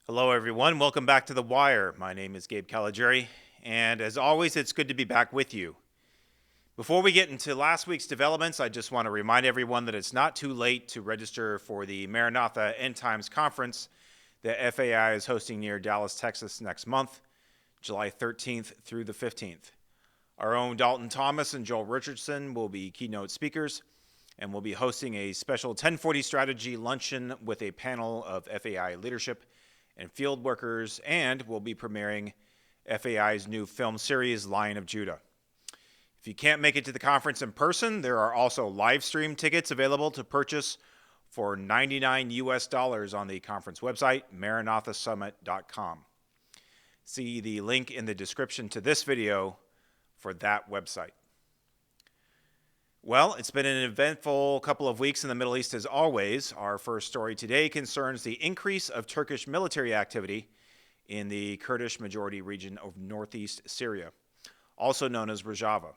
Hello, everyone. Welcome back to The Wire. My name is Gabe, and as always, it's good to be back with you. Before we get into last week's developments, I just want to remind everyone that it's not too late to register for the Maranatha End Times Conference that FAI is hosting near Dallas, Texas next month, July 13th through the 15th. Our own Dalton Thomas and Joel Richardson will be keynote speakers, and we'll be hosting a special 1040 strategy luncheon with a panel of FAI leadership and field workers, and we'll be premiering FAI's new film series, Lion of Judah. If you can't make it to the conference in person, there are also live stream tickets available to purchase for $99 on the conference website, MaranathaSummit.com. See the link in the description to this video for that website. Well, it's been an eventful couple of weeks in the Middle East as always. Our first story today concerns the increase of Turkish military activity in the Kurdish majority region of northeast Syria, also known as Rojava.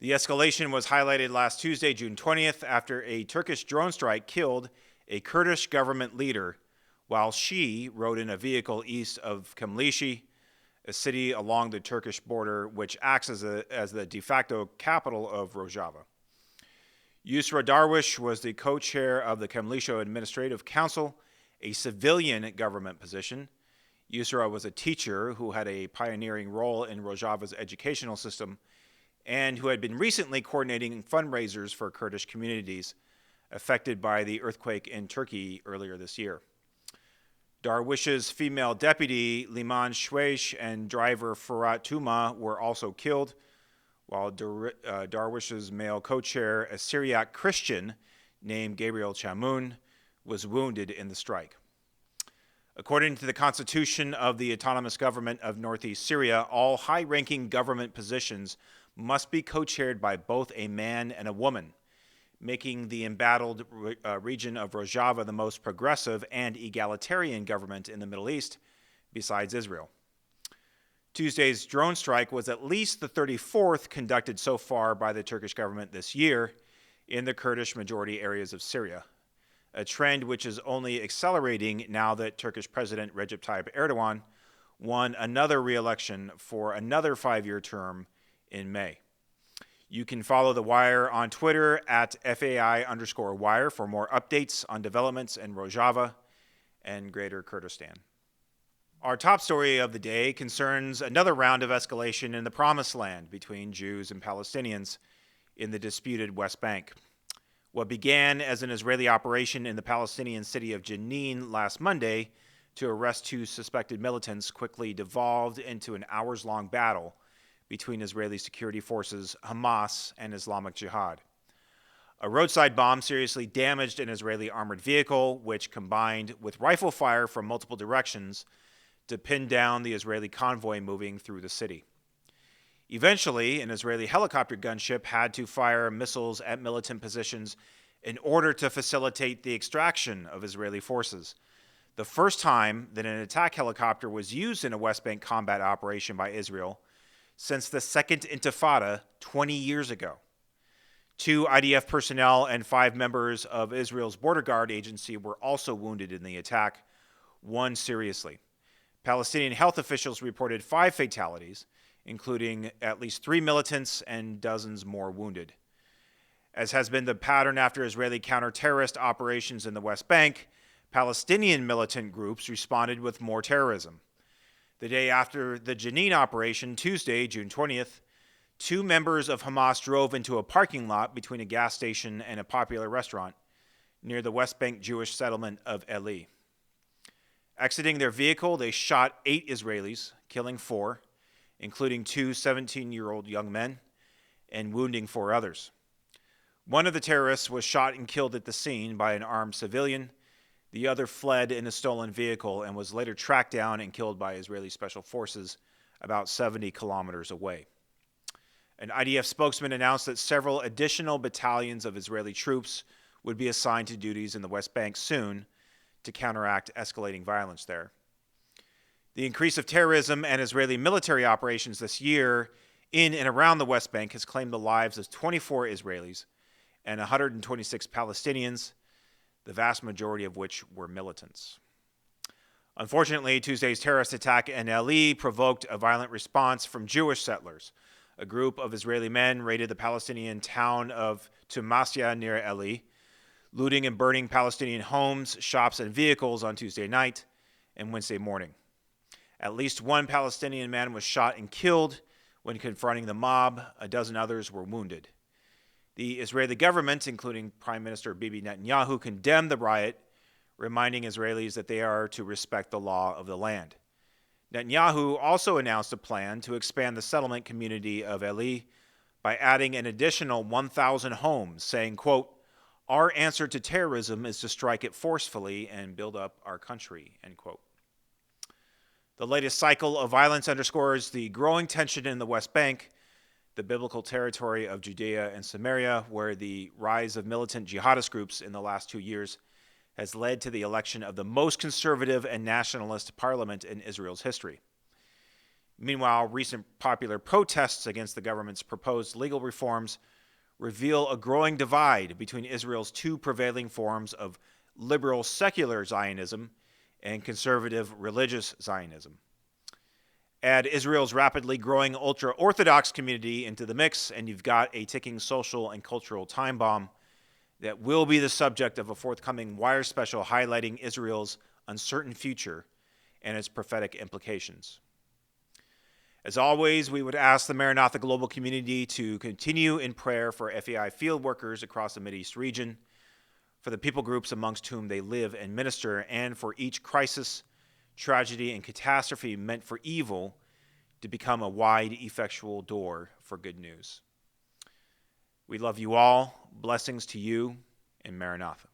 The escalation was highlighted last Tuesday, June 20th, after a Turkish drone strike killed a Kurdish government leader while she rode in a vehicle east of Kemlishi, a city along the Turkish border, which acts as the de facto capital of Rojava. Yusra Darwish was the co-chair of the Kemlishi Administrative Council, a civilian government position. Yusra was a teacher who had a pioneering role in Rojava's educational system and who had been recently coordinating fundraisers for Kurdish communities affected by the earthquake in Turkey earlier this year. Darwish's female deputy, Liman Shweish, and driver Ferhat Tuma were also killed, while Darwish's male co-chair, a Syriac Christian named Gabriel Chamoun, was wounded in the strike. According to the Constitution of the Autonomous Government of Northeast Syria, all high-ranking government positions must be co-chaired by both a man and a woman, making the embattled region of Rojava the most progressive and egalitarian government in the Middle East, besides Israel. Tuesday's drone strike was at least the 34th conducted so far by the Turkish government this year in the Kurdish majority areas of Syria, a trend which is only accelerating now that Turkish President Recep Tayyip Erdogan won another re-election for another 5-year term in May. You can follow The Wire on Twitter at FAI_Wire for more updates on developments in Rojava and Greater Kurdistan. Our top story of the day concerns another round of escalation in the Promised Land between Jews and Palestinians in the disputed West Bank. What began as an Israeli operation in the Palestinian city of Jenin last Monday to arrest 2 suspected militants quickly devolved into an hours-long battle between Israeli security forces, Hamas, and Islamic Jihad. A roadside bomb seriously damaged an Israeli armored vehicle, which combined with rifle fire from multiple directions to pin down the Israeli convoy moving through the city. Eventually, an Israeli helicopter gunship had to fire missiles at militant positions in order to facilitate the extraction of Israeli forces, the first time that an attack helicopter was used in a West Bank combat operation by Israel since the Second Intifada 20 years ago. 2 IDF personnel and 5 members of Israel's border guard agency were also wounded in the attack, 1 seriously. Palestinian health officials reported 5 fatalities, including at least 3 militants and dozens more wounded. As has been the pattern after Israeli counter-terrorist operations in the West Bank, Palestinian militant groups responded with more terrorism. The day after the Jenin operation, Tuesday, June 20th, 2 members of Hamas drove into a parking lot between a gas station and a popular restaurant near the West Bank Jewish settlement of Eli. Exiting their vehicle, they shot 8 Israelis, killing 4, including 2 17-year-old young men, and wounding 4 others. One of the terrorists was shot and killed at the scene by an armed civilian. The other fled in a stolen vehicle and was later tracked down and killed by Israeli special forces about 70 kilometers away. An IDF spokesman announced that several additional battalions of Israeli troops would be assigned to duties in the West Bank soon to counteract escalating violence there. The increase of terrorism and Israeli military operations this year in and around the West Bank has claimed the lives of 24 Israelis and 126 Palestinians, the vast majority of which were militants. Unfortunately, Tuesday's terrorist attack in NE provoked a violent response from Jewish settlers. A group of Israeli men raided the Palestinian town of Tumasya near NE, looting and burning Palestinian homes, shops, and vehicles on Tuesday night and Wednesday morning. At least one Palestinian man was shot and killed when confronting the mob. A dozen others were wounded. The Israeli government, including Prime Minister Bibi Netanyahu, condemned the riot, reminding Israelis that they are to respect the law of the land. Netanyahu also announced a plan to expand the settlement community of NE by adding an additional 1,000 homes, saying, quote, "Our answer to terrorism is to strike it forcefully and build up our country," end quote. The latest cycle of violence underscores the growing tension in the West Bank, the biblical territory of Judea and Samaria, where the rise of militant jihadist groups in the last 2 years has led to the election of the most conservative and nationalist parliament in Israel's history. Meanwhile, recent popular protests against the government's proposed legal reforms reveal a growing divide between Israel's two prevailing forms of liberal secular Zionism and conservative religious Zionism. Add Israel's rapidly growing ultra-Orthodox community into the mix, and you've got a ticking social and cultural time bomb that will be the subject of a forthcoming Wire special highlighting Israel's uncertain future and its prophetic implications. As always, we would ask the Maranatha Global community to continue in prayer for FAI field workers across the Mideast region, for the people groups amongst whom they live and minister, and for each crisis, tragedy, and catastrophe meant for evil to become a wide, effectual door for good news. We love you all. Blessings to you, and Maranatha.